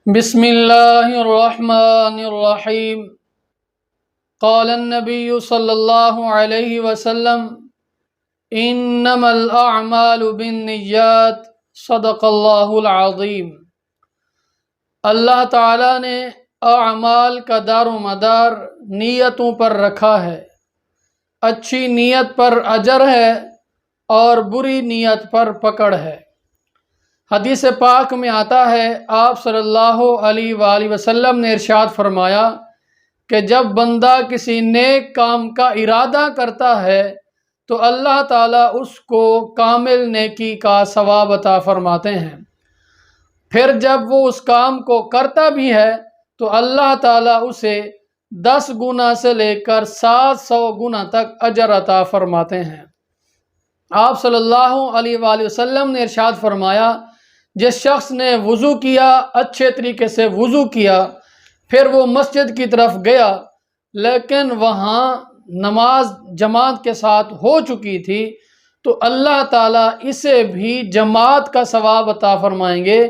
بسم اللہ الرحمن الرحیم قال النبی صلی اللہ علیہ وسلم انما الاعمال بالنیات صدق اللہ العظیم۔ اللہ تعالیٰ نے اعمال کا دار و مدار نیتوں پر رکھا ہے۔ اچھی نیت پر اجر ہے اور بری نیت پر پکڑ ہے۔ حدیث پاک میں آتا ہے، آپ صلی اللہ علیہ وآلہ وسلم نے ارشاد فرمایا کہ جب بندہ کسی نیک کام کا ارادہ کرتا ہے تو اللہ تعالیٰ اس کو کامل نیکی کا ثواب عطا فرماتے ہیں۔ پھر جب وہ اس کام کو کرتا بھی ہے تو اللہ تعالیٰ اسے 10 گنا سے لے کر 700 گنا تک اجر عطا فرماتے ہیں۔ آپ صلی اللہ علیہ وآلہ وسلم نے ارشاد فرمایا، جس شخص نے وضو کیا، اچھے طریقے سے وضو کیا، پھر وہ مسجد کی طرف گیا لیکن وہاں نماز جماعت کے ساتھ ہو چکی تھی تو اللہ تعالیٰ اسے بھی جماعت کا ثواب عطا فرمائیں گے،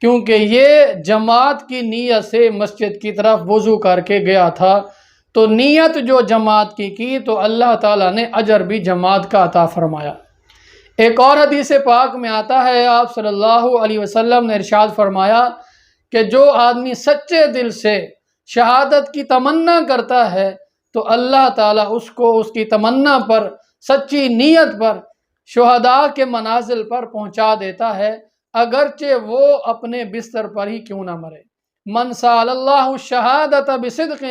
کیونکہ یہ جماعت کی نیت سے مسجد کی طرف وضو کر کے گیا تھا۔ تو نیت جو جماعت کی تو اللہ تعالیٰ نے اجر بھی جماعت کا عطا فرمایا۔ ایک اور حدیث پاک میں آتا ہے، آپ صلی اللہ علیہ وسلم نے ارشاد فرمایا کہ جو آدمی سچے دل سے شہادت کی تمنا کرتا ہے تو اللہ تعالیٰ اس کو اس کی تمنا پر، سچی نیت پر، شہداء کے منازل پر پہنچا دیتا ہے، اگرچہ وہ اپنے بستر پر ہی کیوں نہ مرے۔ من سأل اللہ الشہادۃ بصدق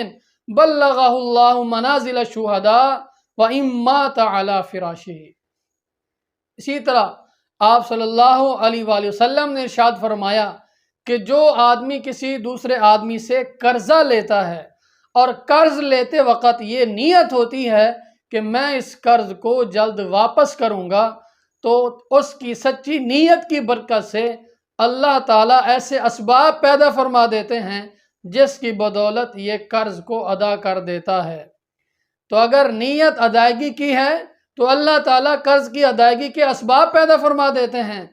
بلغہ اللہ منازل الشہداء وإن مات علی فراشہ۔ اسی طرح آپ صلی اللہ علیہ وآلہ وسلم نے ارشاد فرمایا کہ جو آدمی کسی دوسرے آدمی سے قرضہ لیتا ہے اور قرض لیتے وقت یہ نیت ہوتی ہے کہ میں اس قرض کو جلد واپس کروں گا، تو اس کی سچی نیت کی برکت سے اللہ تعالیٰ ایسے اسباب پیدا فرما دیتے ہیں جس کی بدولت یہ قرض کو ادا کر دیتا ہے۔ تو اگر نیت ادائیگی کی ہے تو اللہ تعالیٰ قرض کی ادائیگی کے اسباب پیدا فرما دیتے ہیں۔